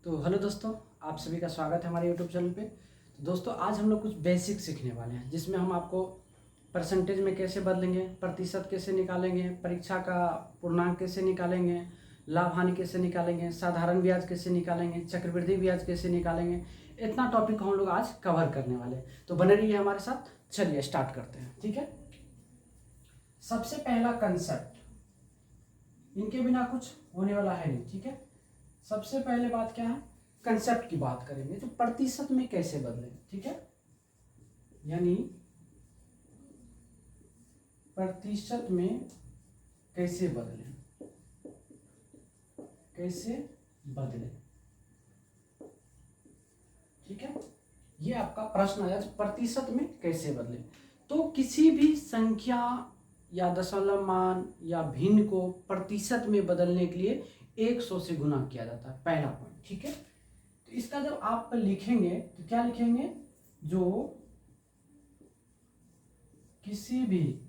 तो हेलो दोस्तों, आप सभी का स्वागत है हमारे यूट्यूब चैनल पे। तो दोस्तों आज हम लोग कुछ बेसिक सीखने वाले हैं, जिसमें हम आपको परसेंटेज में कैसे बदलेंगे, प्रतिशत कैसे निकालेंगे, परीक्षा का पूर्णांक कैसे निकालेंगे, लाभ हानि कैसे निकालेंगे, साधारण ब्याज कैसे निकालेंगे, चक्रवृद्धि ब्याज कैसे निकालेंगे। इतना टॉपिक हम लोग आज कवर करने वाले हैं, तो बने रहिए हमारे साथ। चलिए स्टार्ट करते हैं, ठीक है। सबसे पहला कंसेप्ट, इनके बिना कुछ होने वाला है नहीं, ठीक है। सबसे पहले बात क्या है, कंसेप्ट की बात करेंगे, तो प्रतिशत में कैसे बदलें, ठीक है। यानी प्रतिशत में कैसे बदलें, कैसे बदलें, ठीक है। ये आपका प्रश्न आया, प्रतिशत में कैसे बदलें। तो किसी भी संख्या या दशमलव मान या भिन्न को प्रतिशत में बदलने के लिए 100 से गुना किया जाता है, पहला पॉइंट, ठीक है। तो इसका जब आप लिखेंगे तो क्या लिखेंगे, जो किसी भी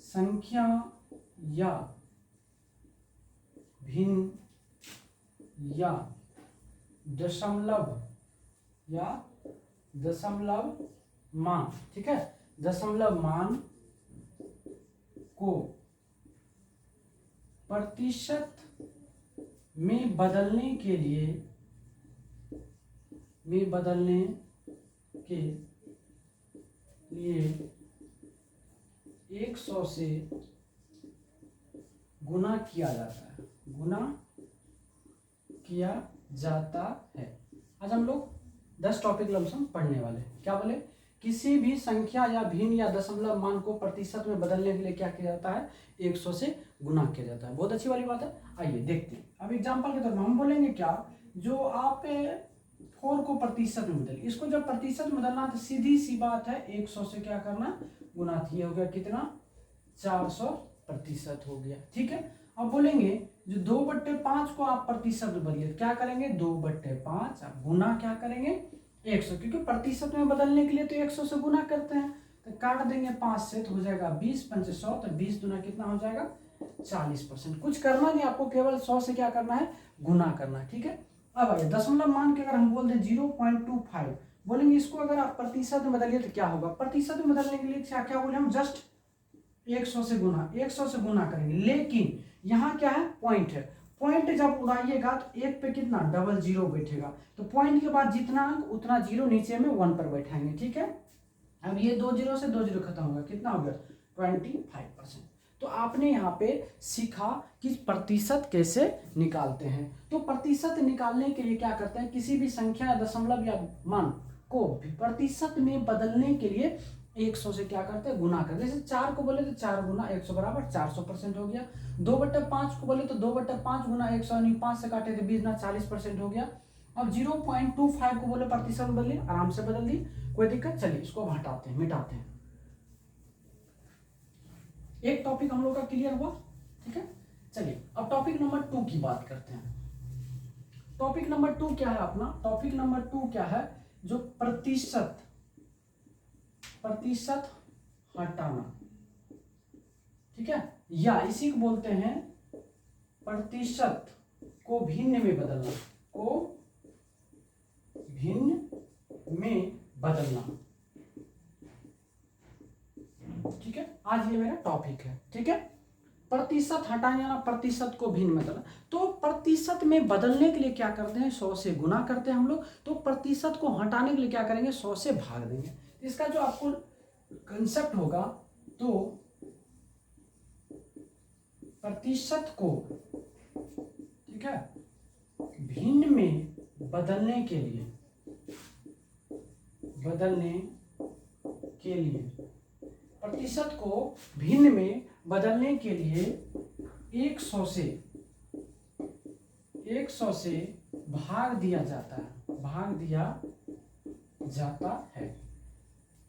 संख्या या भिन्न या दशमलव मान, ठीक है, दशमलव मान को प्रतिशत में बदलने के लिए 100 से गुना किया जाता है। आज हम लोग 10 टॉपिक लमसम पढ़ने वाले हैं। क्या बोले, किसी भी संख्या या भिन्न या दशमलव मान को प्रतिशत में बदलने के लिए क्या किया जाता है, 100 से गुना किया जाता है। बहुत अच्छी वाली बात है। आइए देखते हैं। अब एग्जांपल के तौर पर हम बोलेंगे क्या, जो आप 4 को प्रतिशत में बदल, इसको जब प्रतिशत में बदलना तो सीधी सी बात है, 100 से क्या करना, गुना। ये हो गया कितना, 400% हो गया, ठीक है। अब बोलेंगे जो 2/5 को आप प्रतिशत में बदलिए, क्या करेंगे, 2/5 गुना क्या करेंगे, 100, क्योंकि प्रतिशत में बदलने के लिए तो 100 से गुना करते हैं। तो काट देंगे 5 से तो हो जाएगा 20, 5 100, तो 20 दुना कितना हो जाएगा, 40%। कुछ करना नहीं, आपको केवल 100 से क्या करना है, गुना करना है, ठीक है। अब आइए दशमलव मान के अगर हम बोल दें 0.25, बोलेंगे इसको अगर आप प्रतिशत में बदलिए तो क्या होगा। प्रतिशत में बदलने के लिए क्या बोले हम, जस्ट 100 से गुना करेंगे। लेकिन यहाँ क्या है, पॉइंट है। पॉइंट जब उड़ाइएगा तो एक पे कितना, डबल जीरो बैठेगा। तो पॉइंट के बाद जितना अंक उतना जीरो नीचे में 1 पर बैठाएंगे, ठीक है। अब ये 2 जीरो से 2 जीरो खत्म होगा, कितना हो गया, 25%। तो आपने यहाँ पे सीखा कि प्रतिशत कैसे निकालते हैं। तो प्रतिशत निकालने के लिए क्या करते हैं, किसी भी संख्या दशमलव या मान को प्रतिशत में बदलने के लिए 100 से क्या करते हैं, गुना करते हैं। जैसे 4 को बोले तो 4 गुना 100 बराबर 400% हो गया। 2/5 को बोले तो 2/5 गुना 100, यानी 5 से काटे तो 20 गुना 40% हो गया। अब 0.25 को बोले प्रतिशत में बदलिए, आराम से बदल दी, कोई दिक्कत। चलिए इसको हटाते हैं, मिटाते हैं। एक टॉपिक हम लोग का क्लियर हुआ, ठीक है। चलिए अब टॉपिक नंबर 2 की बात करते हैं। टॉपिक नंबर 2 क्या है अपना, टॉपिक नंबर 2 क्या है, जो प्रतिशत हटाना, ठीक है, या इसी को बोलते हैं प्रतिशत को भिन्न में बदलना, ठीक है। आज ये मेरा टॉपिक है, ठीक है। प्रतिशत हटाना या प्रतिशत को भिन्न में बदलना। तो प्रतिशत में बदलने के लिए क्या करते हैं, 100 से गुना करते हैं हम लोग। तो प्रतिशत को हटाने के लिए क्या करेंगे, 100 से भाग देंगे। इसका जो आपको कंसेप्ट होगा, तो प्रतिशत को, ठीक है, भिन्न में बदलने के लिए प्रतिशत को भिन्न में बदलने के लिए 100 से भाग दिया जाता है।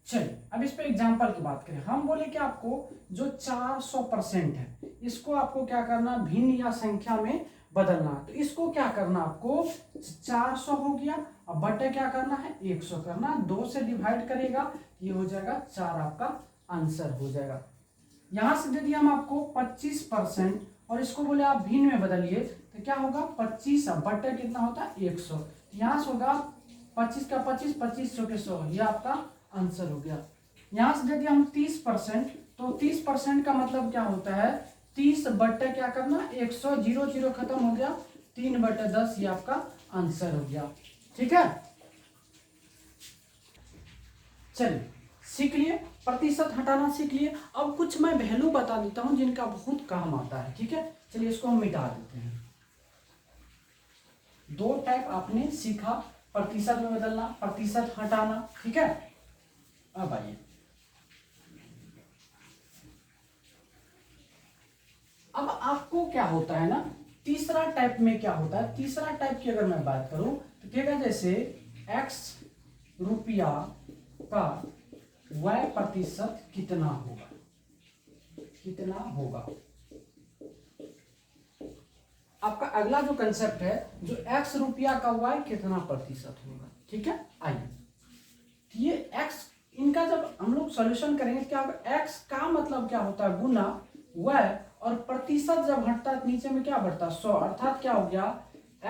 चलिए अब इस पे एग्जांपल की बात करें। हम बोले कि आपको जो 400% है, इसको आपको क्या करना, भिन्न या संख्या में बदलना। तो इसको क्या करना, आपको 400 हो गया, अब बटे क्या करना है, 100 करना, 2 से डिवाइड करेगा, ये हो जाएगा 4, आपका आंसर हो जाएगा। यहां से दे दिया हम आपको 25% और इसको बोले आप भिन्न में बदलिए, तो तो क्या होगा 25 बटे कितना होता है 100। यहाँ से होगा 25 का 25, 25 चौके 100, ये आपका आंसर हो गया। यहाँ से यदि हम 30%, तो 30% का मतलब क्या होता है 30 बटे क्या करना 100, 0 0 खत्म हो गया, 3/10 ये आपका आंसर हो गया। ठीक है, चलिए सीख लिए, प्रतिशत हटाना सीख लिए। अब कुछ मैं वैल्यू बता देता हूं जिनका बहुत काम आता है। ठीक है, चलिए इसको हम मिटा देते हैं। 2 टाइप आपने सीखा, प्रतिशत में बदलना, प्रतिशत हटाना। ठीक है, अब आइए अब आपको क्या होता है ना, तीसरा टाइप में क्या होता है, तीसरा टाइप की अगर मैं बात करूं तो क्या कहते जैसे x रुपया का y प्रतिशत कितना होगा, कितना होगा। आपका अगला जो कंसेप्ट है, जो x रुपया का y कितना प्रतिशत होगा। ठीक है, आइए ये x, इनका जब हम लोग सॉल्यूशन करेंगे क्या होगा, x का मतलब क्या होता है गुना y, और प्रतिशत जब हटता है नीचे में क्या बढ़ता है 100, अर्थात क्या हो गया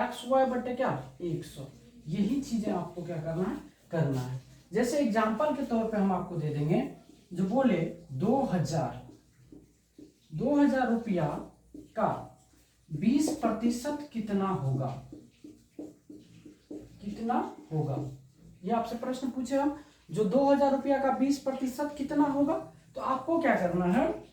xy बटे क्या 100। यही चीजें आपको क्या करना है। जैसे एग्जांपल के तौर पे हम आपको दे देंगे, जो बोले 2000 रुपया का 20% कितना होगा, कितना होगा। ये आपसे प्रश्न पूछे हम, जो 2000 रुपया का 20% कितना होगा, तो आपको क्या करना है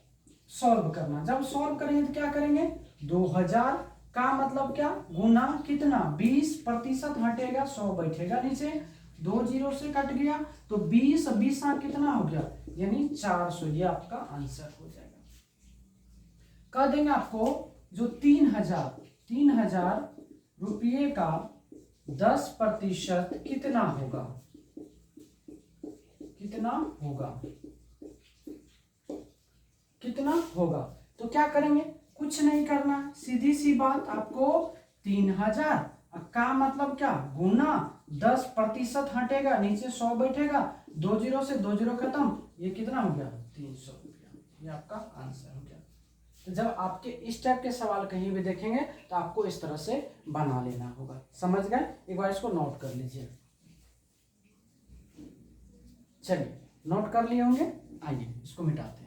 सॉल्व करना। जब सॉल्व करेंगे तो क्या करेंगे 2000 का मतलब क्या गुना कितना 20%, हटेगा 100 बैठेगा नीचे, 2 0 से कट गया, तो 20 20 कितना हो गया यानी 400, ये आपका आंसर हो जाएगा। कह देंगे आपको जो 3000 रुपये का 10% कितना होगा, कितना होगा, कितना होगा। तो क्या करेंगे, कुछ नहीं करना, सीधी सी बात, आपको 3000 का मतलब क्या गुना 10% हटेगा, नीचे 100 बैठेगा, 2 0 से 2 0 खत्म, ये कितना हो गया 300 रुपया, ये आपका आंसर हो गया। तो जब आपके इस टाइप के सवाल कहीं भी देखेंगे तो आपको इस तरह से बना लेना होगा। समझ गए, एक बार इसको नोट कर लीजिए। चलिए नोट कर लिए होंगे, आइए इसको मिटाते हैं।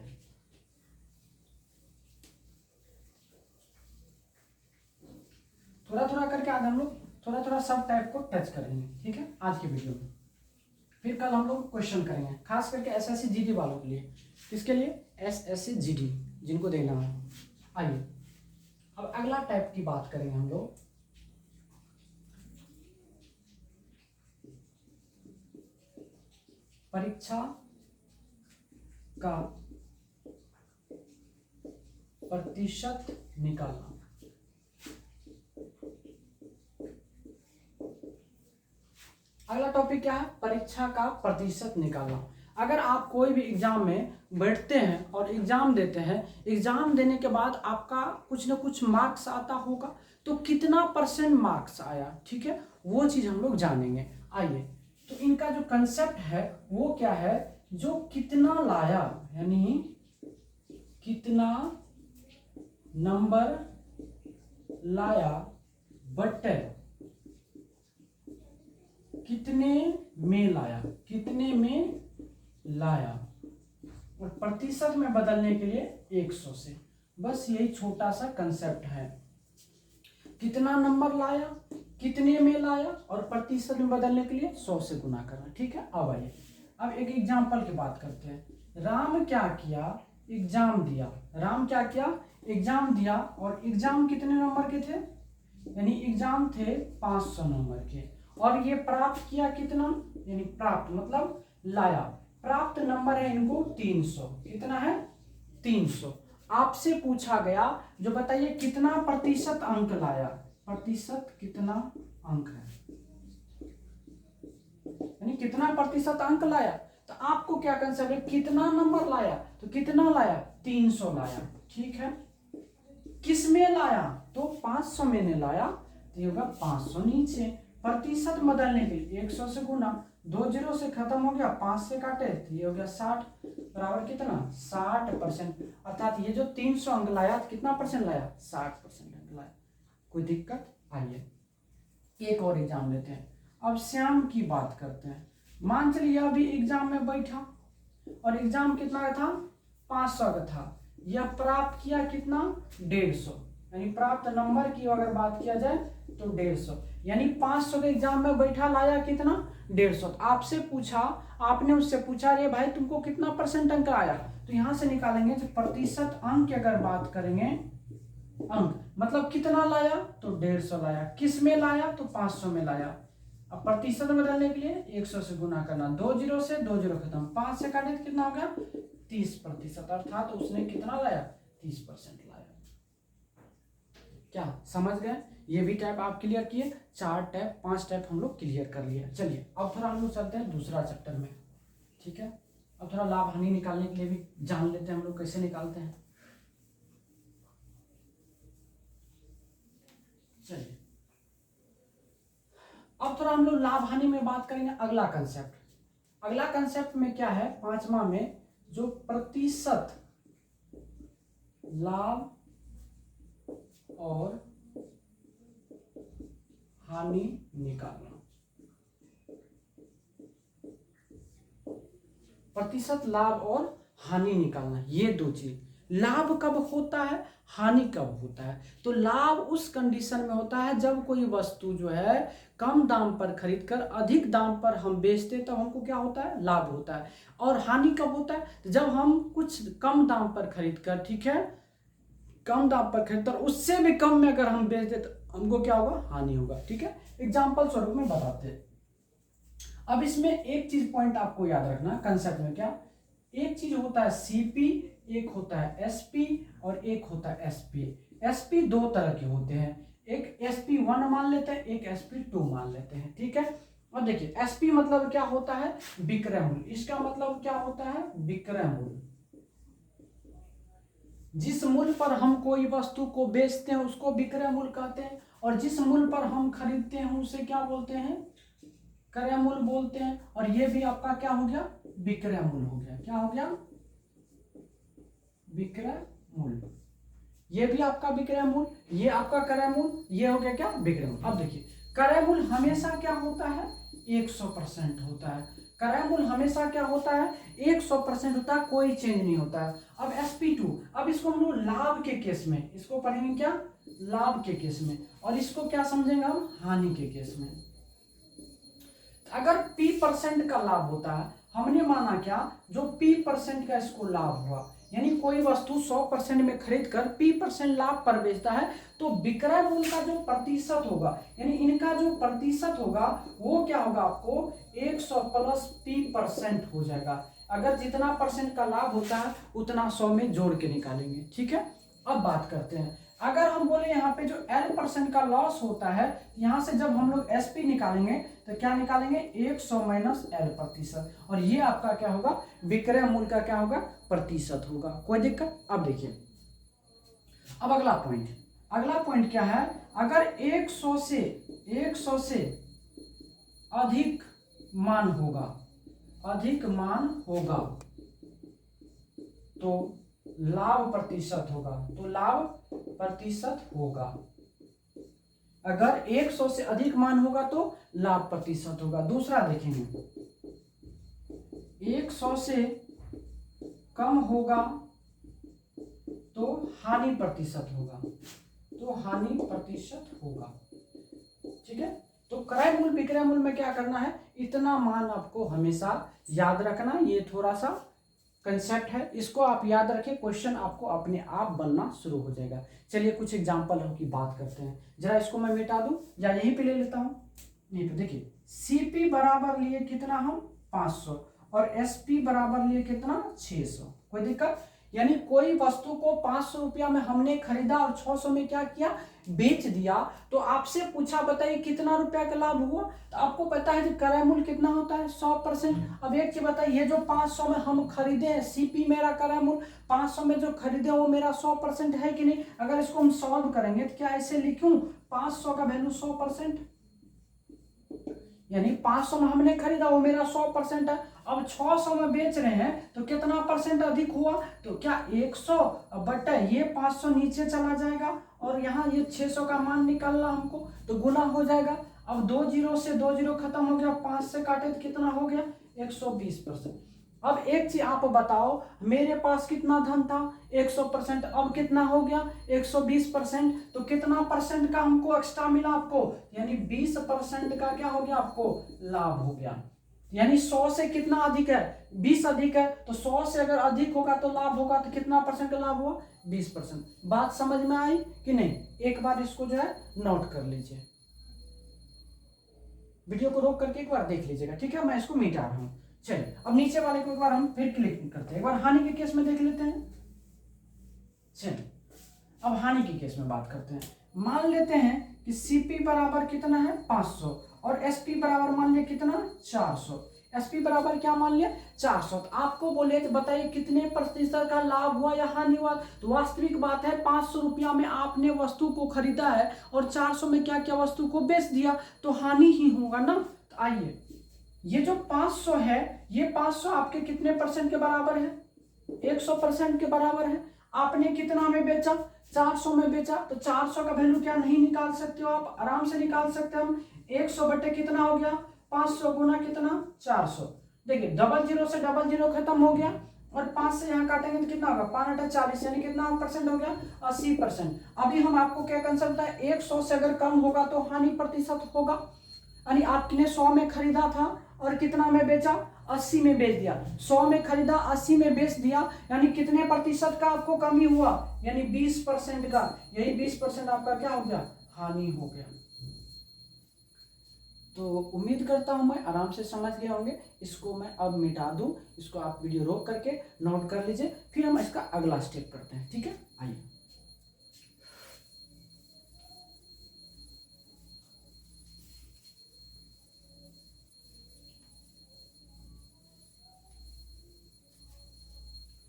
थोड़ा थोड़ा करके आज हम लोग थोड़ा थोड़ा सब टाइप को टच करेंगे। ठीक है, आज की वीडियो में फिर कल हम लोग क्वेश्चन करेंगे, खास करके एसएससी जीडी वालों के लिए। किसके लिए, एसएससी जीडी जिनको देना है। आइए अब अगला टाइप की बात करेंगे हम लोग। परीक्षा का प्रतिशत निकालना। अगला टॉपिक क्या है, परीक्षा का प्रतिशत निकालना। अगर आप कोई भी एग्जाम में बैठते हैं और एग्जाम देते हैं, एग्जाम देने के बाद आपका कुछ ना कुछ मार्क्स आता होगा, तो कितना % मार्क्स आया, ठीक है, वो चीज हम लोग जानेंगे। आइए, तो इनका जो कंसेप्ट है वो क्या है, जो कितना लाया यानी कितना नंबर लाया बटे कितने में लाया, कितने में लाया, और प्रतिशत में बदलने के लिए 100 से। बस यही छोटा सा कंसेप्ट है, कितना नंबर लाया, कितने में लाया, और प्रतिशत में बदलने के लिए 100 से गुना करना। ठीक है, अब आइए अब एक एग्जाम्पल की बात करते हैं। राम क्या किया, एग्जाम दिया। राम क्या किया, एग्जाम दिया, और एग्जाम कितने नंबर के थे, यानी एग्जाम थे 500 नंबर के, और ये प्राप्त किया कितना, यानी प्राप्त मतलब लाया, प्राप्त नंबर है इनको 300। कितना है 300। आपसे पूछा गया जो बताइए कितना प्रतिशत अंक लाया, प्रतिशत कितना अंक है, यानी कितना प्रतिशत अंक लाया। तो आपको क्या कंसेप्ट है, कितना नंबर लाया, तो कितना लाया 300 लाया। ठीक है, किस में लाया, तो 500 में ने लाया, तो ये होगा 500 नीचे। प्रतिशत बदलने के लिए 100 से गुना, 2 0 से खत्म हो गया, 5 से काटे, तो ये हो गया 60 बराबर कितना 60%। अर्थात ये जो 300 अंक लाया तो कितना % लाया 60% अंक लाया। कोई दिक्कत? आइए एक और एग्जाम लेते हैं। अब श्याम की बात करते हैं। मान चलिए अभी एग्जाम में बैठा और एग्जाम कितना का था? 500 का था। यह प्राप्त किया कितना? 150। यानी प्राप्त नंबर की अगर बात किया जाए तो 150, यानी 500 के एग्जाम में बैठा लाया कितना? 150। आपसे पूछा, आपने उससे पूछा अरे भाई तुमको कितना परसेंट अंक आया, तो यहां से निकालेंगे जो प्रतिशत अंक की अगर बात करेंगे, अंक मतलब कितना लाया तो 150 लाया, किस में लाया तो 500 में लाया। अब प्रतिशत में बदलने के लिए 100 से गुना करना, 2 जीरो से 2 जीरो खत्म, 5 से काटे तो कितना हो गया? 30%, अर्थात उसने कितना लाया? 30% लाया। क्या समझ गए? ये भी टाइप आप क्लियर किए, 4 टाइप 5 टाइप हम लोग क्लियर कर लिए। चलिए अब थोड़ा हम लोग चलते हैं दूसरा चैप्टर में, ठीक है। अब थोड़ा लाभ हानि निकालने के लिए भी जान लेते हैं हम लोग कैसे निकालते हैं। चलिए अब थोड़ा हम लोग लाभ हानि में बात करेंगे। अगला कंसेप्ट, अगला कंसेप्ट में क्या है? 5वां में जो प्रतिशत लाभ और हानि निकालना। प्रतिशत लाभ और हानि निकालना, ये दो चीज। लाभ कब होता है, हानि कब होता है? तो लाभ उस कंडीशन में होता है जब कोई वस्तु जो है कम दाम पर खरीदकर अधिक दाम पर हम बेचते हैं, तो हमको क्या होता है? लाभ होता है। और हानि कब होता है? तो जब हम कुछ कम दाम पर खरीदकर, ठीक है, कम दाम पर खरीदकर उससे भी कम में अगर हम बेच दें तो हमको क्या होगा? हानि होगा, ठीक है। एग्जाम्पल स्वरूप में बताते हैं। अब इसमें एक चीज पॉइंट आपको याद रखना कंसेप्ट में, क्या? एक चीज होता है सीपी, एक होता है एसपी और एक होता है एसपी। एसपी दो तरह के होते हैं, एक SP1 मान लेते हैं, एक SP2 मान लेते हैं, ठीक है। अब देखिए एसपी मतलब क्या होता है? विक्रय मूल्य। इसका मतलब क्या होता है? विक्रय मूल्य। जिस मूल्य पर हम कोई वस्तु को बेचते हैं उसको विक्रय मूल्य कहते हैं, और जिस मूल्य पर हम खरीदते हैं उसे क्या बोलते हैं? क्रय मूल्य बोलते हैं। और ये भी आपका क्या हो गया? विक्रय मूल्य हो गया। क्या हो गया? विक्रय मूल्य। ये भी आपका विक्रय मूल्य, ये आपका क्रय मूल्य, ये हो गया क्या? विक्रय मूल्य। अब देखिए क्रय मूल्य हमेशा क्या होता है? 100% होता है। क्रय मूल्य हमेशा क्या होता है? 100% होता है, कोई चेंज नहीं होता है। अब SP2, अब इसको हम लोग लाभ के केस में इसको पढ़ेंगे, क्या? लाभ के केस में। और इसको क्या समझेंगे हम? हानि के केस में। अगर P% का लाभ होता है, हमने माना क्या? जो P% का इसको लाभ हुआ, यानी कोई वस्तु 100% में खरीद कर P% लाभ पर बेचता है, तो विक्रय मूल्य का जो प्रतिशत होगा, यानी इनका जो प्रतिशत होगा वो क्या होगा? आपको 100 प्लस P% हो जाएगा। अगर जितना परसेंट का लाभ होता है उतना 100 में जोड़ के निकालेंगे, ठीक है। अब बात करते हैं, अगर हम बोले यहाँ पे जो L% का लॉस होता है, यहाँ से जब हम लोग SP निकालेंगे तो क्या निकालेंगे? 100 माइनस L%, और ये आपका क्या होगा? विक्रय मूल्य का क्या होगा? प्रतिशत होगा। कोई दिक्कत? अब देखिए अब अगला पॉइंट, अगला पॉइंट क्या है? अगर 100 से अधिक मान होगा, अधिक मान होगा तो लाभ प्रतिशत होगा, तो लाभ प्रतिशत होगा। अगर 100 से अधिक मान होगा तो लाभ प्रतिशत होगा। दूसरा देखेंगे, 100 से कम होगा तो हानि प्रतिशत होगा, तो हानि प्रतिशत होगा, ठीक है। तो क्रय मूल्य विक्रय मूल्य में क्या करना है? इतना मान आपको हमेशा याद रखना। ये थोड़ा सा कंसेप्ट है, इसको आप याद रखें, क्वेश्चन आपको अपने आप बनना शुरू हो जाएगा। चलिए कुछ एग्जांपल की बात करते हैं। जरा इसको मैं मिटा दूं या यहीं पे ले लेता हूं। यहीं पे देखिए सीपी बराबर लिए कितना? हम 500, और एसपी बराबर लिए कितना? 600। कोई दिक्कत? यानी कोई वस्तु को 500 रुपया में हमने खरीदा और 600 में क्या किया? बेच दिया। तो आपसे पूछा बताइए कितना रुपया का लाभ हुआ? तो आपको पता है कि क्रय मूल्य कितना होता है? 100%। अब एक चीज बताइए, ये जो 500 में हम खरीदे, सीपी मेरा क्रय मूल्य 500 में जो खरीदे वो मेरा 100% है कि नहीं? अगर इसको हम सॉल्व करेंगे तो क्या ऐसे लिखूं? 500 का वैल्यू 100%, यानी 500 में हमने खरीदा वो मेरा 100% है। अब 600 में बेच रहे हैं तो कितना परसेंट अधिक हुआ? तो क्या 100 बटा ये 500 नीचे चला जाएगा और यहाँ ये 600 का मान निकालना हमको, तो गुना हो जाएगा। अब 2 जीरो से 2 जीरो खत्म हो गया, 5 से काटे तो कितना हो गया 120%। अब एक चीज आप बताओ, मेरे पास कितना धन था 100%, अब कितना हो गया 120%, तो कितना परसेंट का हमको एक्स्ट्रा मिला आपको, यानी 20% का क्या हो गया आपको लाभ हो गया। यानी 100 से कितना अधिक है 20 अधिक है, तो 100 से अगर अधिक होगा तो लाभ होगा, तो कितना परसेंट का लाभ हुआ 20%। बात समझ में आई कि नहीं? एक बार इसको जो है नोट कर लीजिए, वीडियो को रोक करके एक बार देख लीजिएगा, ठीक है? मैं इसको मिटा रहा हूं। चलिए अब नीचे वाले को एक बार हम फिर क्लिक करते हैं, एक बार हानि के केस में देख लेते हैं। चलिए अब हानि के केस में बात करते हैं। मान लेते हैं कि सीपी बराबर कितना है 500 और एसपी बराबर मान लिया कितना 400। एसपी बराबर क्या मान लिया 400। तो आपको बोले तो बताइए कितने प्रतिशत का लाभ हुआ या हानि हुआ। तो वास्तविक बात है 500 रुपया में आपने वस्तु को खरीदा है और 400 में क्या क्या वस्तु को बेच दिया, तो हानि ही होगा ना। तो आइए ये जो 500 है, ये 500 आपके कितने परसेंट के बराबर है 100% के बराबर है। आपने कितना में बेचा 400 में बेचा, तो 400 का वैल्यू क्या नहीं निकाल सकते हो आप, आराम से निकाल सकते हो हम। 100 बटे कितना हो गया 500 गुना कितना 400। देखिए डबल जीरो से डबल जीरो खत्म हो गया और 5 से यहाँ काटेंगे तो कितना होगा 5 40, यानी कितना परसेंट हो गया 80%। अभी हम आपको क्या कंसेप्ट है 100 से अगर कम होगा तो हानि प्रतिशत होगा, यानी आपने 100 में खरीदा था और कितना में बेचा 80 में बेच दिया। 100 में खरीदा 80 में बेच दिया, यानी कितने प्रतिशत का आपको कमी हुआ, यानी 20% का। यही 20% आपका क्या हो गया हानि हो गया। तो उम्मीद करता हूं मैं आराम से समझ गए होंगे। इसको मैं अब मिटा दूं, इसको आप वीडियो रोक करके नोट कर लीजिए, फिर हम इसका अगला स्टेप करते हैं, ठीक है? आइए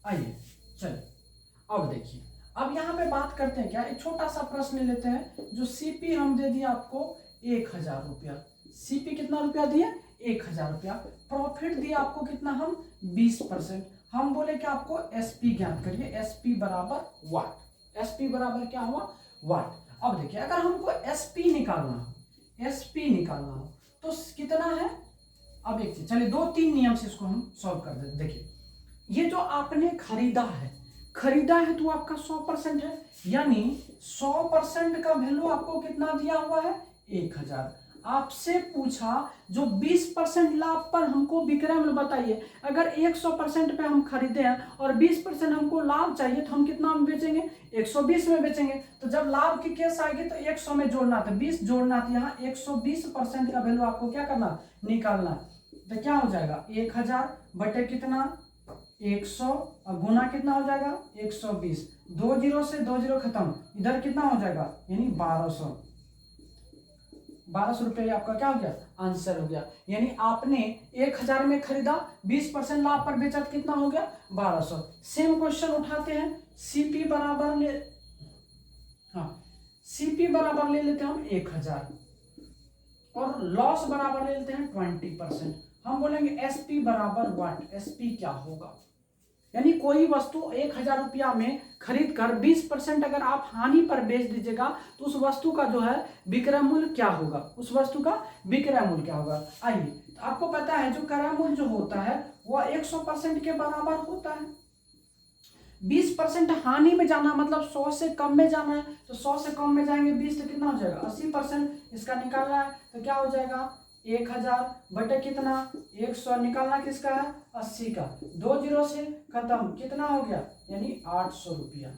आइए चलिए अब देखिए, अब यहाँ पे बात करते हैं क्या, एक छोटा सा प्रश्न ले लेते हैं। जो सीपी हम दे दिया आपको 1000 रुपया, सीपी कितना रुपया दिया 1000 रुपया। प्रॉफिट दिया आपको कितना हम 20%। हम बोले कि आपको एसपी ज्ञात करिए, एसपी बराबर वाट। एसपी बराबर क्या हुआ वाट। अब देखिए अगर हमको एसपी निकालना हो, एसपी निकालना हो तो कितना है। अब एक चीज चलिए 2-3 नियम से इसको हम सॉल्व कर देते। देखिए ये जो आपने खरीदा है तो आपका 100% है, यानी 100% का वैल्यू आपको कितना दिया हुआ है 1000। आपसे पूछा जो 20% लाभ पर हमको विक्रय मूल्य बताइए। अगर 100% पे हम खरीदे हैं और 20% हमको लाभ चाहिए तो हम कितना में बेचेंगे 120 में बेचेंगे। तो जब लाभ की केस आएगी तो 100 में जोड़ना था 20 जोड़ना था, यहाँ 120% का वैल्यू आपको क्या करना निकालना। तो क्या हो जाएगा 1000 बटे कितना 100 और गुना कितना हो जाएगा 120। 2 जीरो से 2 जीरो खत्म, इधर कितना हो जाएगा यानी 1200 रुपये आपका क्या हो गया आंसर हो गया। यानी आपने 1000 में खरीदा 20% लाभ पर बेचा तो कितना हो गया 1200। सेम क्वेश्चन उठाते हैं, सीपी बराबर ले, हाँ सीपी बराबर ले लेते हैं हम 1000 और लॉस बराबर ले लेते हैं 20%। हम बोलेंगे एसपी बराबर वाट। एसपी क्या होगा, यानी कोई वस्तु 1000 रुपया में खरीद कर 20% अगर आप हानि पर बेच दीजिएगा तो उस वस्तु का जो है विक्रय मूल्य क्या होगा, उस वस्तु का विक्रय मूल्य क्या होगा। आइए तो आपको पता है जो क्रय मूल्य जो होता है वह 100% के बराबर होता है। 20% हानि में जाना मतलब 100 से कम में जाना है, तो 100 से कम में जाएंगे 20 तो कितना हो जाएगा 80%। इसका निकालना है तो क्या हो जाएगा 1000 बटे कितना 100, निकालना किसका है 80 का। 2 जीरो से खत्म, कितना हो गया यानी 800 रुपया।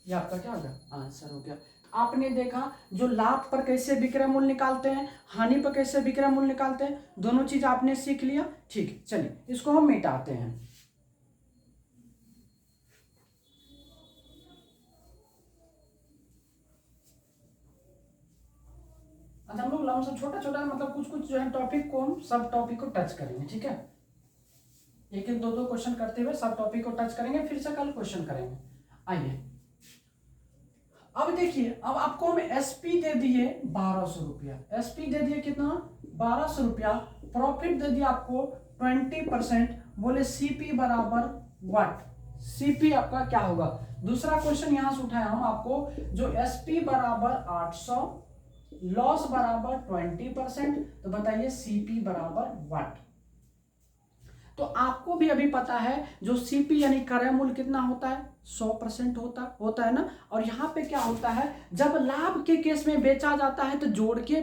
ये आपका क्या हो गया आंसर हो गया। आपने देखा जो लाभ पर कैसे विक्रय मूल्य निकालते हैं, हानि पर कैसे विक्रय मूल्य निकालते हैं, दोनों चीज आपने सीख लिया। ठीक, चलिए इसको हम मिटाते हैं। अच्छा हम लोग लमसम छोटा छोटा मतलब कुछ कुछ जो है टॉपिक को हम सब टॉपिक को टच करेंगे, ठीक है? एक एक दो दो क्वेश्चन करते हुए सब टॉपिक को टच करेंगे, फिर से कल क्वेश्चन करेंगे। आइए अब देखिए, अब आपको हम एसपी दे दिए 1200 रुपया, एसपी दे दिए कितना 1200 रुपया, प्रॉफिट दे दिया आपको 20%। बोले सीपी बराबर व्हाट, सीपी आपका क्या होगा दूसरा क्वेश्चन यहां से उठाया हूं आपको, जो एसपी बराबर 800, लॉस बराबर 20%, तो बताइए सीपी बराबर व्हाट। तो आपको भी अभी पता है जो सीपी यानी क्रय मूल्य कितना होता है, 100% होता है ना। और यहाँ पे क्या होता है, जब लाभ के केस में बेचा जाता है तो जोड़ के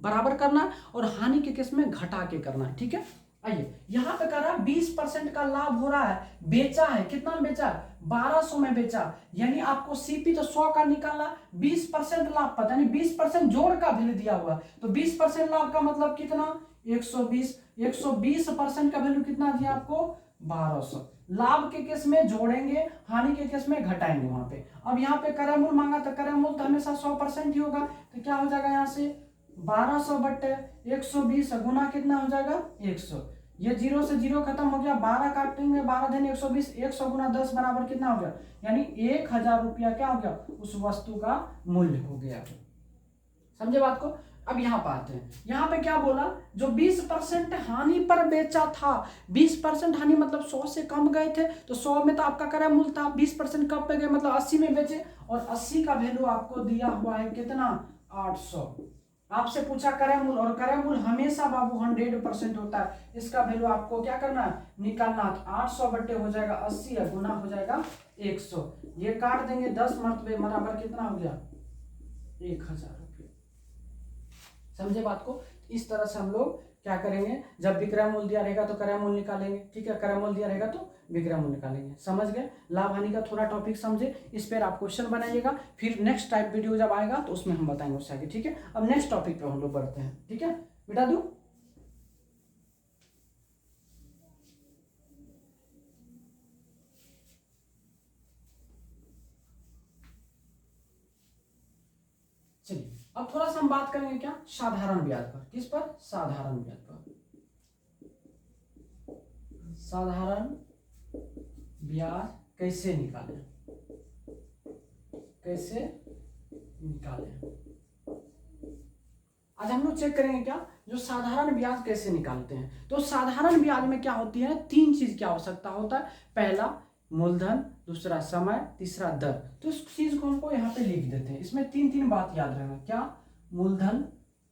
बराबर करना, और हानि के केस में घटा के करना, ठीक है। आइए यहाँ पे कह रहा है 20% का लाभ हो रहा है, बेचा है, कितना में बेचा, 1200 में बेचा, यानी आपको सीपी तो 100 का निकाला, 20% लाभ पता नहीं, 20% जोड़ का वैल्यू दिया हुआ, तो 20% लाभ का मतलब कितना, 120, 120% का वैल्यू कितना दिया आपको, 1200। लाभ के केस में जोड़ेंगे, हानि के केस में घटाएंगे वहां पे। अब यहाँ पे क्रय मूल्य मांगा, तो क्रय मूल्य तो हमेशा 100% ही होगा, तो क्या हो जाएगा यहाँ से 1200 बटे 120 गुना कितना हो जाएगा 100, ये 0 से 0 खत्म हो गया, 12 काटेंगे, 12 धन 120, 100 गुना 10 बराबर कितना हो गया, यानी 1000 रुपया क्या हो गया, उस वस्तु का मूल्य हो गया। समझे बात को। अब यहाँ पे आते हैं, यहाँ पे क्या बोला, जो 20% हानि पर बेचा था, 20% हानि मतलब 100 से कम गए थे, तो 100 में तो आपका क्रय मूल्य था, 20% कब पे गए मतलब 80 में बेचे, और 80 का वैल्यू आपको दिया हुआ है कितना, 800। आपसे पूछा क्रय मूल्य, और क्रय मूल्य हमेशा बाबू 100% होता है, इसका वैल्यू आपको क्या करना है, निकालना। 800 बटे हो जाएगा 80 गुना हो जाएगा 100, ये काट देंगे 10 मरतबे बराबर कितना हो गया 1000 रुपये। समझे बात को। इस तरह से हम लोग क्या करेंगे, जब विक्रय मूल्य दिया रहेगा तो क्रय मूल्य निकालेंगे, ठीक है, क्रय मूल्य दिया रहेगा तो विक्रय मूल्य निकालेंगे। समझ गए, लाभ हानि का थोड़ा टॉपिक समझे, इस पर आप क्वेश्चन बनाइएगा, फिर नेक्स्ट टाइप वीडियो जब आएगा तो उसमें हम बताएंगे उससे आगे, ठीक है। अब नेक्स्ट टॉपिक पे हम लोग बढ़ते हैं, ठीक है, बेटा दू। चलिए अब थोड़ा सा हम बात करेंगे क्या, साधारण ब्याज पर। किस पर, साधारण ब्याज पर। साधारण ब्याज कैसे निकालें, कैसे निकालें, आज हम लोग चेक करेंगे क्या, जो साधारण ब्याज कैसे निकालते हैं। तो साधारण ब्याज में क्या होती है, 3 चीज की आवश्यकता होता है, पहला मूलधन, दूसरा समय, तीसरा दर। तो इस चीज को हमको यहाँ पे लिख देते हैं, इसमें 3 बात याद रखना, क्या, मूलधन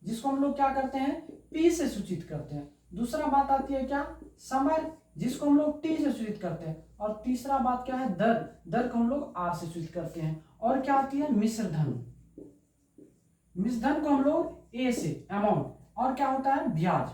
जिसको हम लोग क्या करते हैं P से सूचित करते हैं, दूसरा बात आती है क्या, समय जिसको हम लोग T से सूचित करते हैं, और तीसरा बात क्या है, दर, दर को हम लोग R से सूचित करते हैं, और क्या आती है मिश्र धन, मिश्र धन को हम लोग A से अमाउंट, और क्या होता है ब्याज,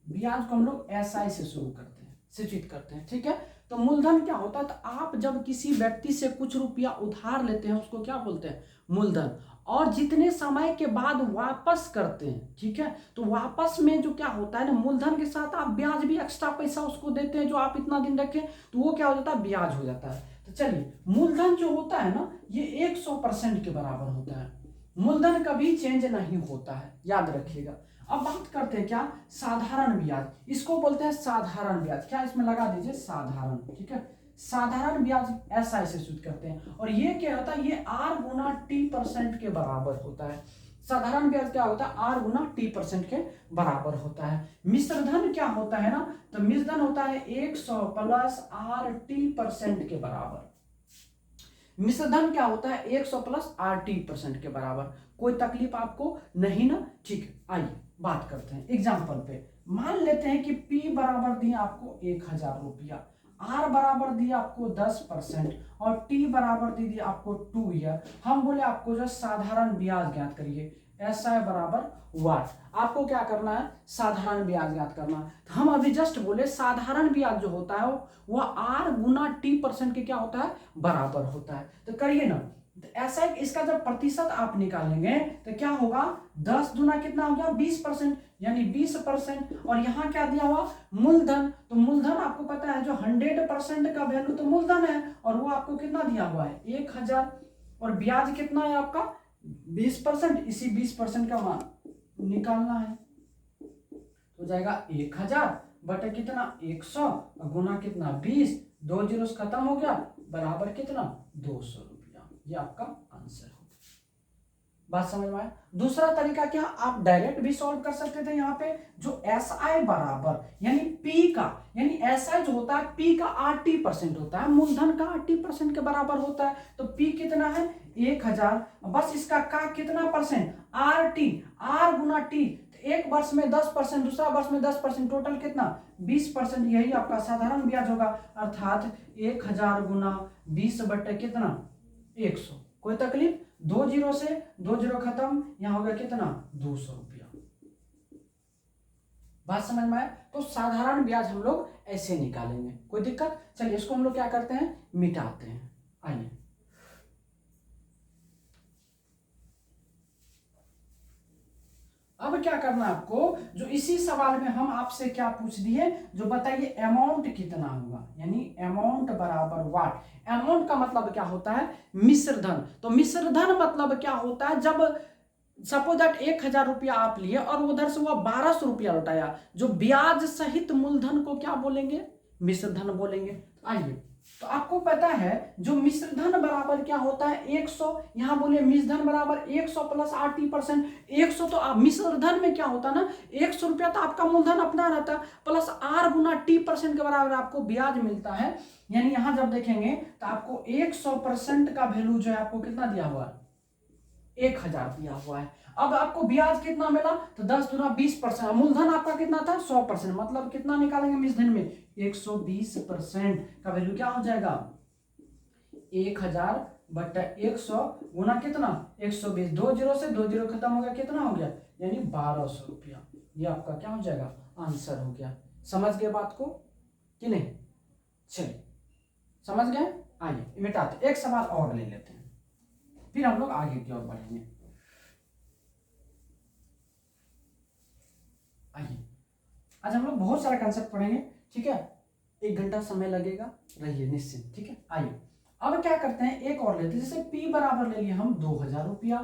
ब्याज को हम लोग SI से शुरू करते हैं, सूचित करते हैं, ठीक है। तो मूलधन क्या होता है, तो आप जब किसी व्यक्ति से कुछ रुपया उधार लेते हैं उसको क्या बोलते हैं, मूलधन, और जितने समय के बाद वापस करते हैं, ठीक है, तो वापस में जो क्या होता है ना, मूलधन के साथ आप ब्याज भी एक्स्ट्रा पैसा उसको देते हैं जो आप इतना दिन रखे, तो वो क्या हो जाता है, ब्याज हो जाता है। तो चलिए मूलधन जो होता है ना, ये 100% के बराबर होता है, मूलधन कभी चेंज नहीं होता है, याद रखिएगा। अब बात करते हैं क्या, साधारण ब्याज, इसको बोलते हैं साधारण ब्याज, क्या इसमें लगा दीजिए साधारण, ठीक है, साधारण ब्याज SI से सूचित करते हैं, और ये क्या होता है, ये R गुना T% के बराबर होता है। साधारण ब्याज क्या होता है, R गुना T% के बराबर होता है। मिश्र धन क्या होता है ना, तो मिश्र धन होता है 100 प्लस RT% के बराबर। मिश्र धन क्या होता है, 100 प्लस RT% के बराबर। कोई तकलीफ आपको नहीं ना, ठीक है। आइए बात करते हैं एग्जाम्पल पे, मान लेते हैं कि P बराबर दिया आपको 1000 रुपया, R बराबर दिया आपको 10%, और T बराबर दे दिया आपको 2 ईयर। हम बोले आपको जो साधारण ब्याज ज्ञात करिए, SI बराबर वाट, आपको क्या करना है, साधारण ब्याज ज्ञात करना है। तो हम अभी जस्ट बोले साधारण ब्याज जो होता है वो R गुना T% के क्या होता है, बराबर होता है। तो करिए ना, तो ऐसा इसका जब प्रतिशत आप निकालेंगे तो क्या होगा, 10 गुना कितना हो गया 20%, यानी 20%, और यहाँ क्या दिया हुआ मूलधन, तो मूलधन आपको पता है जो 100% का वैल्यू तो मूलधन है, और वो आपको कितना दिया हुआ है 1000, और ब्याज कितना है आपका 20%, इसी 20% का मान निकालना है, हो जाएगा 1000 बटे कितना 100 गुना कितना 20, 2 जीरो खत्म हो गया, बराबर कितना 200 रुपया। ये आपका आंसर होगा। बात समझ में आया। दूसरा तरीका क्या, आप डायरेक्ट भी सॉल्व कर सकते थे। यहाँ पे जो एस आई बराबर यानी पी का, यानी एस आई जो होता है पी का 80% होता है, मूलधन का 80% के बराबर होता है। तो पी कितना है 1000, बस इसका का कितना परसेंट आर टी, आर गुना टी, एक वर्ष में 10%, दूसरा वर्ष में 10%, टोटल कितना 20%। यही आपका साधारण ब्याज होगा, अर्थात 1000 गुना 20 बटे कितना 100। कोई तकलीफ, 2 जीरो से 2 जीरो खत्म, यहां हो गया कितना 200 रुपया। बात समझ में आया। तो साधारण ब्याज हम लोग ऐसे निकालेंगे, कोई दिक्कत। चलिए इसको हम लोग क्या करते हैं, मिटाते हैं। आइए अब क्या करना है आपको, जो इसी सवाल में हम आपसे क्या पूछ दिए, जो बताइए अमाउंट कितना होगा, यानी अमाउंट बराबर व्हाट। अमाउंट का मतलब क्या होता है, मिश्र धन। तो मिश्र धन मतलब क्या होता है, जब सपोज दैट 1000 रुपया आप लिए और उधर से वह 1200 रुपया लौटाया, जो ब्याज सहित मूलधन को क्या बोलेंगे, मिश्र धन बोलेंगे। आइए, तो आपको पता है जो मिश्र धन बराबर क्या होता है 100, यहां बोले मिश्र धन बराबर 100 प्लस 80%। 100 तो आप मिश्र धन में क्या होता है ना, 100 रुपया तो आपका मूलधन अपना रहता है, प्लस आर गुना टी परसेंट के बराबर आपको ब्याज मिलता है। यानी यहां जब देखेंगे तो आपको 100% का वैल्यू जो है आपको कितना दिया हुआ है 1000 दिया हुआ है। अब आपको ब्याज कितना मिला, तो 10 गुना 20%, मूलधन आपका कितना था 100%, मतलब कितना निकालेंगे मिश्र धन में 120% का वैल्यू क्या हो जाएगा 1000 बटा 100 गुना कितना 120, 2 जीरो से 2 जीरो खत्म हो गया, कितना हो गया यानी 1200 रुपया। ये आपका क्या हो जाएगा आंसर हो गया। समझ गए बात को कि नहीं, चलिए समझ गए। आइए मिटाते, एक सवाल और ले लेते हैं, फिर हम लोग आगे की ओर बढ़ेंगे। आइए, आज हम लोग बहुत सारा कंसेप्ट पढ़ेंगे, ठीक है, 1 घंटा समय लगेगा, रहिए निश्चिंत, ठीक है। आइए अब क्या करते हैं, एक और लेते हैं, जैसे P बराबर ले लिए हम 2000 रुपया,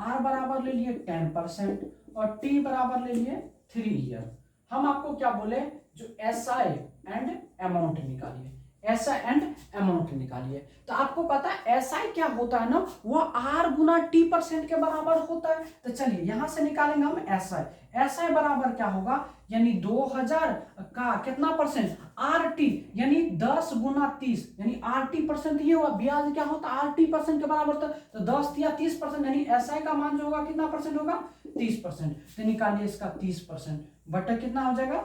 R बराबर ले लिए 10% और T बराबर ले लिए 3 ईयर। हम आपको क्या बोले, जो SI एंड अमाउंट निकालिए, SI एंड अमाउंट निकालिए। तो आपको पता है SI क्या होता है ना, वो R गुना T% के बराबर होता है। तो चलिए यहां से निकालेंगे हम SI। SI बराबर क्या होगा, यानी 2000 का कितना परसेंट RT, यानी 10 गुना 30, यानी RT% ये हुआ, ब्याज क्या होता है RT% के बराबर होता है, तो 10 या 30%, यानी SI का मान जो होगा कितना परसेंट होगा 30%। तो निकालिए इसका 30%, बटा कितना हो जाएगा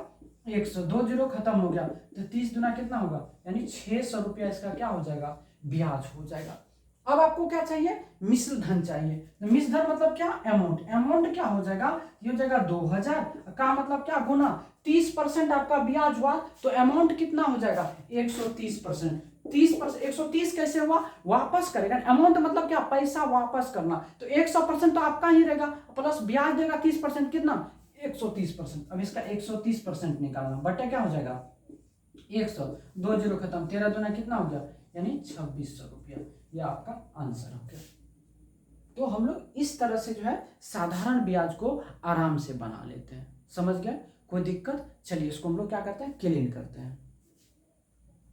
100, 2 जीरो खत्म हो गया, तो 30 गुना कितना होगा यानी 600 रुपया इसका क्या हो जाएगा ब्याज हो जाएगा। अब आपको क्या चाहिए, मिश्र धन चाहिए। तो मिश्र धन मतलब क्या, अमाउंट। अमाउंट क्या हो जाएगा, ये हो जाएगा 2000 का मतलब क्या गुना 30% आपका ब्याज हुआ, तो अमाउंट कितना हो जाएगा 130%। 30%, 130 कैसे हुआ, वापस करेगा। अमाउंट मतलब क्या, पैसा वापस करना, तो 100% तो आपका ही रहेगा, प्लस ब्याज देगा 30%, कितना 130%। अब इसका 130% निकालना, बटा क्या हो जाएगा 100, 2 जीरो खत्म, 13 दूना कितना हो गया यानी 2600 रुपया। ये आपका आंसर हो गया। तो हम लोग इस तरह से जो है साधारण ब्याज को आराम से बना लेते हैं, समझ गए, कोई दिक्कत। चलिए इसको हम लोग क्या करते हैं, क्लीन करते हैं।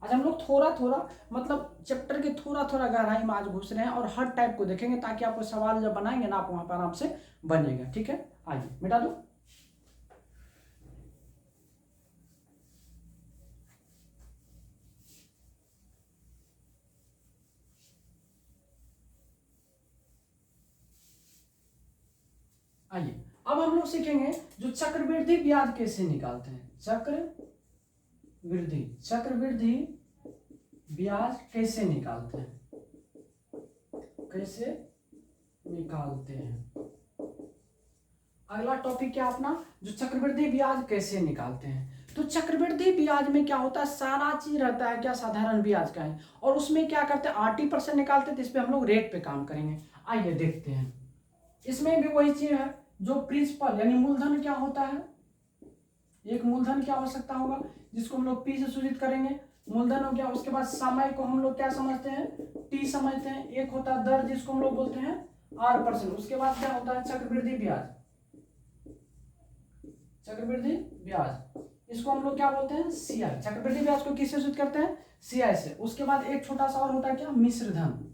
आज हम लोग थोड़ा थोड़ा मतलब चैप्टर के थोड़ा थोड़ा गहराई में आज घुस रहे हैं और हर टाइप को देखेंगे, ताकि आपको सवाल जब बनाएंगे ना आप वहां पर आराम से बनेगा, ठीक है। आइए मिटा दो। आइए अब हम लोग सीखेंगे जो चक्रवृद्धि ब्याज कैसे निकालते हैं। चक्रवृद्धि ब्याज कैसे निकालते हैं, कैसे निकालते हैं। अगला टॉपिक क्या अपना, जो चक्रवृद्धि ब्याज कैसे निकालते हैं। तो चक्रवृद्धि ब्याज में क्या होता है, सारा चीज रहता है क्या साधारण ब्याज का है, और उसमें क्या करते हैं 80% निकालते हैं, तो इस पे हम लोग रेट पे काम करेंगे। आइए देखते हैं, इसमें भी वही चीज है, जो प्रिंसिपल यानी मूलधन क्या होता है, एक मूलधन क्या हो सकता होगा जिसको हम लोग पी से सूचित करेंगे, मूलधन हो गया। उसके बाद समय को हम लोग क्या समझते हैं, टी समझते हैं। एक होता है दर जिसको हम लोग बोलते हैं R%। उसके बाद क्या होता है चक्रवृद्धि ब्याज, चक्रवृद्धि ब्याज इसको हम लोग क्या बोलते हैं CI। चक्रवृद्धि ब्याज को किससे सूचित करते हैं CI से। उसके बाद एक छोटा सा और होता है क्या मिश्र धन,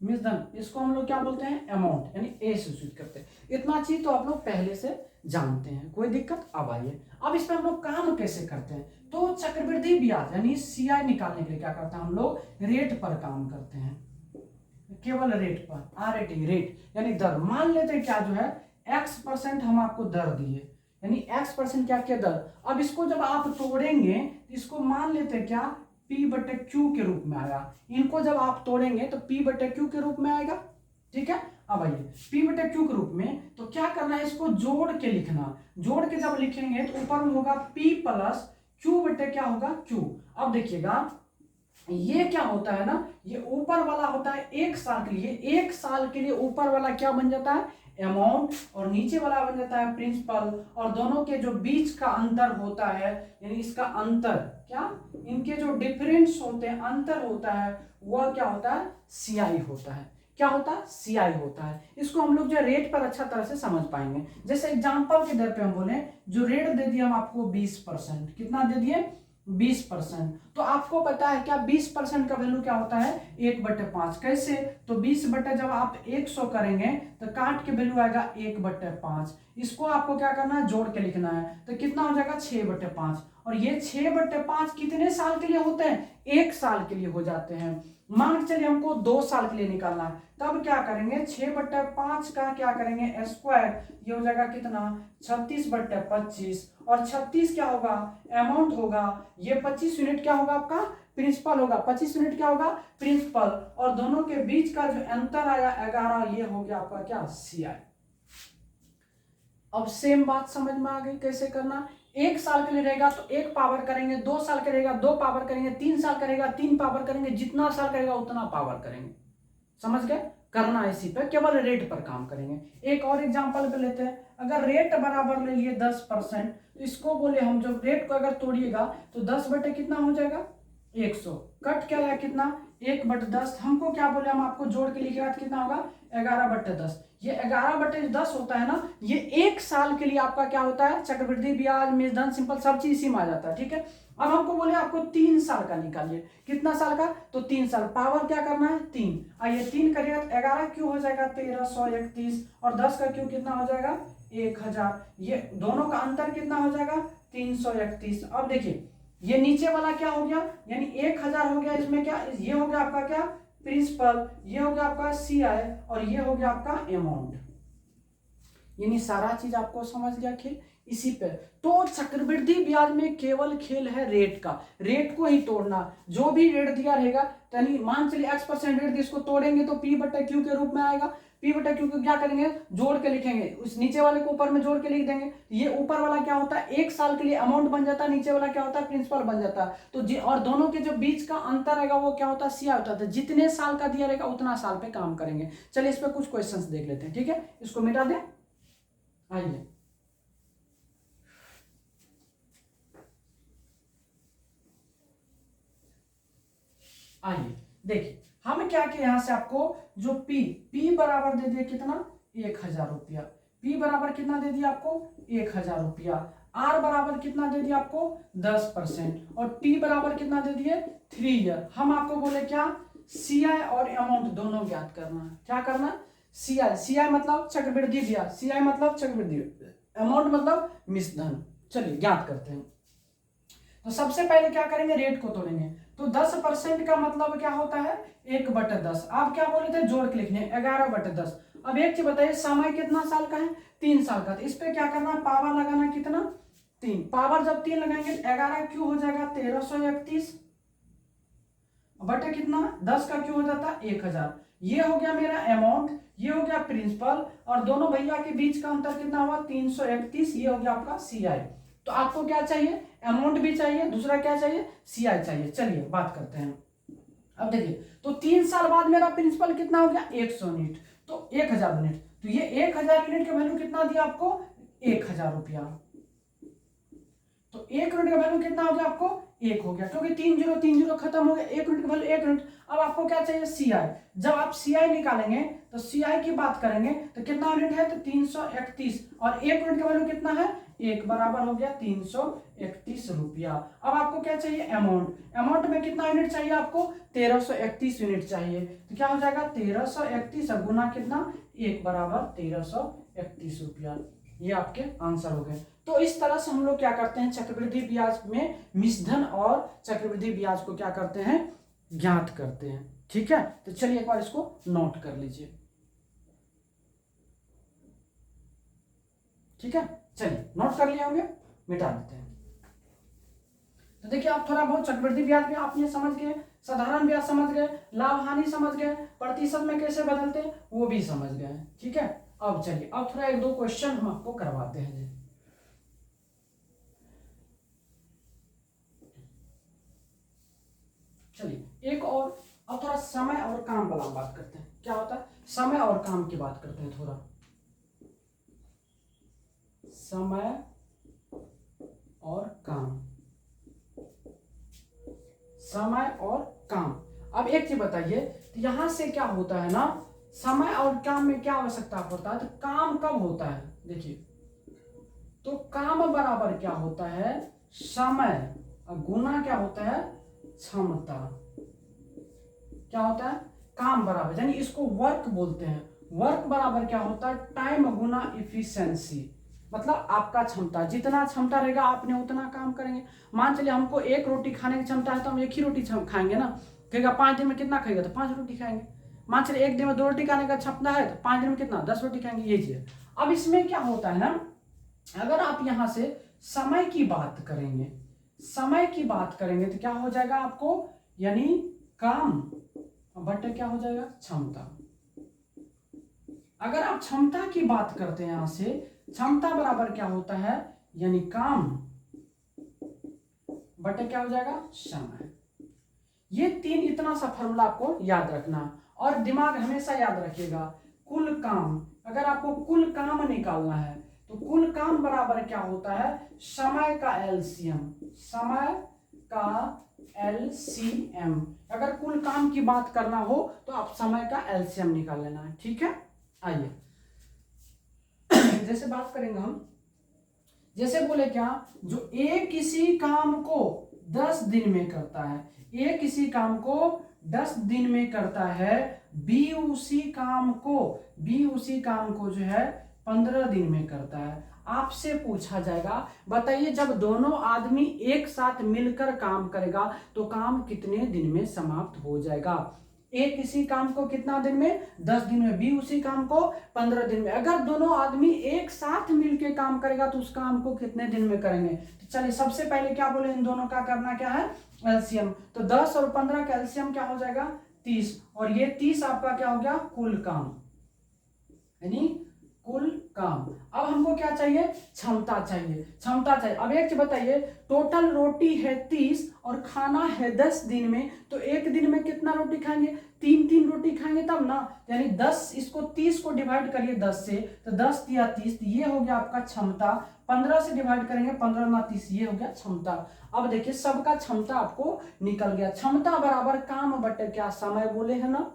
मिश्रधन, इसको हम लोग क्या बोलते हैं, अमाउंट, यानी ए से सूचित करते हैं। इतना चीज तो आप लोग पहले से जानते हैं, कोई दिक्कत। अब आइए, अब इस पर हम लोग काम कैसे करते हैं। तो चक्रवृद्धि ब्याज यानी सीआई निकालने के लिए क्या करते हैं हम लोग, रेट पर काम करते हैं, केवल रेट पर, आरएटी, रेट यानी दर। मान लेते हैं क्या जो है x% हम आपको दर दिए, यानी x% क्या क्या दर। अब इसको जब आप तोड़ेंगे तो इसको मान लेते हैं क्या P/Q के रूप में आया। इनको जब आप तोड़ेंगे तो P/Q के रूप में आएगा, ठीक है। अब आइए P/Q के रूप में तो क्या करना है, इसको जोड़ के लिखना। जोड़ के जब लिखेंगे तो ऊपर में होगा P प्लस Q बटे क्या होगा Q। अब देखिएगा ये क्या होता है ना, ये ऊपर वाला होता है एक साल के लिए, एक साल के लिए ऊपर वाला क्या बन जाता है, अमाउंट, और नीचे वाला बन जाता है प्रिंसिपल। और दोनों के जो बीच का अंतर होता है, यानी इसका अंतर क्या, इनके जो डिफरेंस होते हैं, अंतर होता है, वह क्या होता है, सीआई होता है। क्या होता है, सीआई होता है। इसको हम लोग जो रेट पर अच्छा तरह से समझ पाएंगे। जैसे एग्जांपल के दर पे हम बोले, जो रेट दे दिया हम आपको 20%, कितना दे दिए, 20%। तो आपको पता है क्या 20% का वैल्यू क्या होता है, 1/5। कैसे, तो 20 बटे जब आप 100 करेंगे तो काट के वैल्यू आएगा 1/5। इसको आपको क्या करना है, जोड़ के लिखना है, तो कितना हो जाएगा 6/5। और ये 6/5 कितने साल के लिए होते हैं, एक साल के लिए हो जाते हैं। मान के चलिए हमको 2 साल के लिए निकालना है, तब क्या करेंगे, 6/5 का क्या करेंगे स्क्वायर, ये हो जाएगा कितना 36/25। और 36 क्या होगा, अमाउंट होगा, ये 25 यूनिट क्या होगा आपका, प्रिंसिपल होगा। 25 यूनिट क्या होगा, प्रिंसिपल। और दोनों के बीच का जो अंतर आया 11, ये हो गया आपका क्या, सीआई। अब सेम बात समझ में आ गई कैसे करना। एक साल के लिए रहेगा तो 1 पावर करेंगे, 2 साल का रहेगा 2 पावर करेंगे, 3 साल करेगा 3 पावर करेंगे, जितना साल करेगा उतना पावर करेंगे। समझ गए, करना इसी पे, केवल रेट पर काम करेंगे। एक और एग्जांपल पे लेते हैं। अगर रेट बराबर ले लिए 10%, तो इसको बोले हम, जब रेट को अगर तोड़िएगा तो 10 बटे कितना हो जाएगा, 100। कट क्या आया कितना, 1/10। हमको क्या बोले, हम आपको जोड़ के लिखेगा तो कितना होगा, 11/10। ये 11/10 होता है ना, ये एक साल के लिए आपका क्या होता है, चक्रवृद्धि ब्याज, मूलधन, सिंपल, सब चीज इसी में आ जाता है, ठीक है। अब हमको बोले आपको 3 साल का निकालिए, कितना साल का, तो 3 साल, पावर क्या करना है 3। आइए 3 करिएगा तो 11 क्यों हो जाएगा 1331, और 10 का क्यों कितना हो जाएगा 1000। ये दोनों का अंतर कितना हो जाएगा 331। अब देखिए ये नीचे वाला क्या हो गया, यानी 1000 हो गया, इसमें क्या, ये हो गया आपका क्या, प्रिंसिपल, ये हो गया आपका सीआई, और ये हो गया आपका अमाउंट। यानी सारा चीज आपको समझ गया खेल इसी पे। तो चक्रवृद्धि ब्याज में केवल खेल है रेट का, रेट को ही तोड़ना। जो भी रेट दिया रहेगा, यानी मान चलिए x% रेट, इसको तोड़ेंगे तो P/Q के रूप में आएगा। P/Q को क्या करेंगे, जोड़ के लिखेंगे, उस नीचे वाले को ऊपर में जोड़ के लिख देंगे। ये ऊपर वाला क्या होता है, एक साल के लिए अमाउंट बन जाता है, नीचे वाला क्या होता है, प्रिंसिपल बन जाता है। तो और दोनों के जो बीच का अंतर रहेगा वो क्या होता है, सीआई होता है। जितने साल का दिया रहेगा उतना साल पे काम करेंगे। चलिए इस पे कुछ क्वेश्चंस देख लेते हैं, ठीक है। इसको मिटा दें, आइए आइए देखिए, हम क्या किए, यहां से आपको जो P बराबर दे दिया कितना, 1000 रुपया। P बराबर कितना दे दिया आपको, 1000 रुपया। R बराबर कितना दे दिया आपको, 10%। और T बराबर कितना दे दिए, 3 ईयर। हम आपको बोले क्या, सीआई और अमाउंट दोनों ज्ञात करना। क्या करना, सीआई मतलब चक्रवृद्धि ब्याज, सीआई मतलब चक्रवृद्धि, अमाउंट मतलब मिश्रधन। चलिए ज्ञात करते हैं। तो सबसे पहले क्या करेंगे, रेट को तोड़ेंगे। तो 10% का मतलब क्या होता है, 1/10। आप क्या बोले थे, जोड़ के लिखने 11/10। अब एक चीज बताइए, समय कितना साल का है, 3 साल का। तो इस पे क्या करना, पावर लगाना कितना, 3। पावर जब 3 लगाएंगे 11 क्यों हो जाएगा 1331 बटे कितना, 10 का क्यों हो जाता है 1000। ये हो गया मेरा अमाउंट, ये हो गया प्रिंसिपल, और दोनों भैया के बीच का अंतर कितना हुआ 331। ये हो गया आपका सीआई। तो आपको क्या चाहिए, अमाउंट भी चाहिए, दूसरा क्या चाहिए, सीआई चाहिए। चलिए बात करते हैं। अब देखिए, तो 3 साल बाद मेरा प्रिंसिपल कितना हो गया 100 यूनिट, तो 1000 यूनिट। तो ये 1000 यूनिट का वैल्यू कितना दिया आपको, 1000 रुपया। तो 1 यूनिट का वैल्यू कितना हो गया आपको, 1 हो गया, क्योंकि 3 0 खत्म हो गया, 1 यूनिट का वैल्यू 1 यूनिट। अब आपको क्या चाहिए, सीआई। जब आप सीआई निकालेंगे तो सीआई की बात करेंगे तो कितना यूनिट है, तो 331। और 1 यूनिट का वैल्यू कितना है, 1 बराबर हो गया 331 रुपया। अब आपको क्या चाहिए, अमाउंट। अमाउंट में कितना यूनिट चाहिए आपको, 1331 यूनिट चाहिए। तो क्या हो जाएगा 1331 गुना कितना, 1 बराबर 1331 रुपया। ये आपके आंसर हो गए। तो इस तरह से हम लोग क्या करते हैं, चक्रवृद्धि ब्याज में मिश्रधन और चक्रवृद्धि ब्याज को क्या करते हैं, ज्ञात करते हैं। ठीक है, तो चलिए एक बार इसको नोट कर लीजिए। ठीक है, चलिए नोट कर लिए होंगे, मिटा देते हैं। तो देखिए आप थोड़ा बहुत चक्रवृद्धि ब्याज भी आप ये समझ गए, साधारण ब्याज समझ गए, लाभ हानि समझ गए, प्रतिशत में कैसे बदलते हैं वो भी समझ गए। ठीक है, अब चलिए अब थोड़ा 1-2 क्वेश्चन हम आपको करवाते हैं। चलिए एक और, अब थोड़ा समय और काम वाला बात करते हैं। क्या होता है, समय और काम की बात करते हैं थोड़ा। समय और काम, समय और काम। अब एक चीज बताइए, तो यहां से क्या होता है ना, समय और काम में क्या आवश्यकता होता है, तो काम कब होता है, देखिए तो काम बराबर क्या होता है, समय गुना क्या होता है, क्षमता। क्या होता है, काम बराबर, यानी इसको वर्क बोलते हैं। वर्क बराबर क्या होता है, टाइम गुना इफिशिएंसी। मतलब आपका क्षमता, जितना क्षमता रहेगा आपने उतना काम करेंगे। मान चलिए हमको 1 रोटी खाने की क्षमता है तो हम 1 ही रोटी खाएंगे ना। कहेगा 5 दिन में कितना खाएगा, तो 5 रोटी खाएंगे। मान चलिए 1 दिन में 2 रोटी खाने का क्षमता है तो 5 दिन में कितना, 10 रोटी खाएंगे। ये चीज। अब इसमें क्या होता है ना, अगर आप यहां से समय की बात करेंगे, समय की बात करेंगे तो क्या हो जाएगा आपको, यानी काम बट क्या हो जाएगा, क्षमता। अगर आप क्षमता की बात करते हैं यहां से, क्षमता बराबर क्या होता है, यानी काम बट क्या हो जाएगा, समय। ये 3 इतना सा फॉर्मूला आपको याद रखना और दिमाग हमेशा याद रखिएगा। कुल काम, अगर आपको कुल काम निकालना है तो कुल काम बराबर क्या होता है, समय का एलसीएम। समय का एलसीएम। अगर कुल काम की बात करना हो तो आप समय का एलसीएम निकाल लेना है। ठीक है, आइए जैसे बात करेंगे हम, जैसे बोले क्या, जो ए किसी काम को 10 दिन में करता है, ए किसी काम को 10 दिन में करता है, बी उसी काम को जो है 15 दिन में करता है। आपसे पूछा जाएगा, बताइए जब दोनों आदमी एक साथ मिलकर काम करेगा तो काम कितने दिन में समाप्त हो जाएगा। ए किसी काम को कितना दिन में, 10 दिन में, बी उसी काम को 15 दिन में। अगर दोनों आदमी एक साथ मिलकर काम करेगा तो उस काम को कितने दिन में करेंगे। तो चलिए सबसे पहले क्या बोले, इन दोनों का करना क्या है, एलसीएम। तो 10 और 15 का एलसीएम क्या हो जाएगा, 30। और ये 30 आपका क्या हो गया, कुल काम, यानी कुल काम। अब हमको क्या चाहिए, क्षमता चाहिए, क्षमता चाहिए। अब एक चीज बताइए, टोटल रोटी है 30 और खाना है 10 दिन में, तो एक दिन में कितना रोटी खाएंगे, 3 रोटी खाएंगे तब ना। यानी 10, इसको 30 को डिवाइड करिए 10 से, तो 10 या 30, ये हो गया आपका क्षमता। 15 से डिवाइड करेंगे, 15 ना 30, ये हो गया क्षमता। अब देखिए सबका क्षमता आपको निकल गया। क्षमता बराबर काम बटे क्या, समय बोले है ना,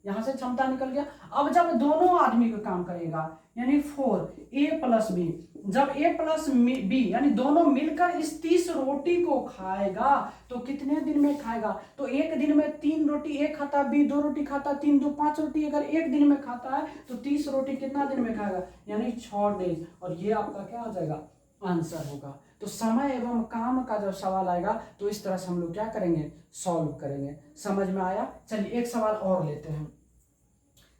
यहां से क्षमता निकल गया। अब जब दोनों आदमी को काम करेगा, यानी 4 ए प्लस बी, जब ए प्लस बी यानी दोनों मिलकर इस 30 रोटी को खाएगा तो कितने दिन में खाएगा, तो एक दिन में 3 रोटी ए खाता, बी 2 रोटी खाता, 3 2 5 रोटी अगर एक दिन में खाता है तो 30 रोटी कितना दिन में खाएगा, यानी 6 डेज। और ये आपका क्या हो जाएगा, आंसर होगा। तो समय एवं काम का जब सवाल आएगा तो इस तरह से हम लोग क्या करेंगे, सॉल्व करेंगे। समझ में आया। चलिए एक सवाल और लेते हैं।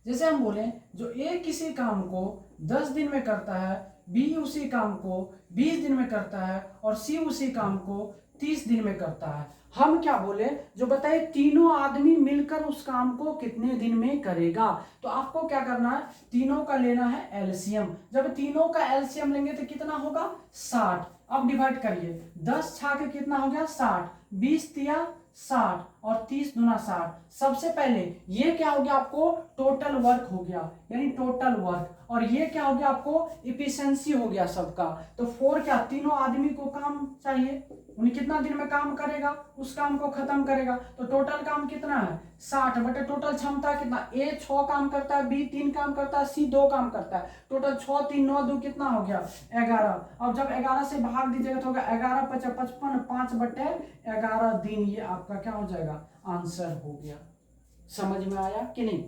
जैसे हम बोले, जो ए किसी काम को 10 दिन में करता है, बी उसी काम को 20 दिन में करता है और सी उसी काम को 30 दिन में करता है। हम क्या बोले, जो बताइए तीनों आदमी मिलकर उस काम को कितने दिन में करेगा। तो आपको क्या करना है, तीनों का लेना है एलसीएम। जब तीनों का एलसीएम लेंगे तो कितना होगा, 60। अब डिवाइड करिए, 10 छाके कितना हो गया, 60, 20 तिया 60 और 30 दूना 60। सबसे पहले ये क्या हो गया आपको टोटल वर्क हो गया, यानी टोटल वर्क, और ये क्या हो गया आपको इफिशिएंसी हो गया सबका। तो 4 क्या, तीनों आदमी को काम चाहिए, उन्हें कितना दिन में काम करेगा, उस काम को खत्म करेगा। तो टोटल काम कितना है 60 बटे टोटल क्षमता कितना, ए 6 काम करता है, बी 3 काम करता है, सी 2 काम करता है, टोटल 6 3 9 2 कितना हो गया 11। अब जब 11 से भाग दीजिएगा तो होगा 11 5 55, 5 बटे 11 दिन, ये आपका क्या हो जाएगा आंसर हो गया। समझ में आया कि नहीं।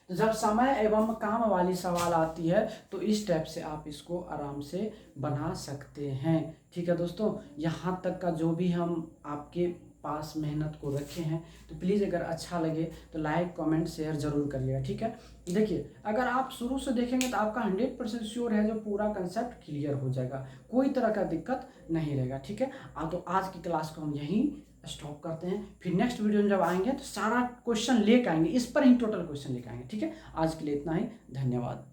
तो जब समय एवं काम वाली सवाल आती है तो इस टाइप से आप इसको आराम से बना सकते हैं। ठीक है दोस्तों, यहाँ तक का जो भी हम आपके पास मेहनत को रखे हैं, तो प्लीज़ अगर अच्छा लगे तो लाइक कमेंट शेयर जरूर करिएगा। ठीक है, देखिए अगर आप शुरू से देखेंगे तो आपका 100% श्योर है जो पूरा कंसेप्ट क्लियर हो जाएगा, कोई तरह का दिक्कत नहीं रहेगा। ठीक है, तो आज की क्लास को हम यहीं स्टॉप करते हैं, फिर नेक्स्ट वीडियो में जब आएंगे तो सारा क्वेश्चन लेकर आएंगे, इस पर ही टोटल क्वेश्चन लेकर आएंगे। ठीक है, आज के लिए इतना ही, धन्यवाद।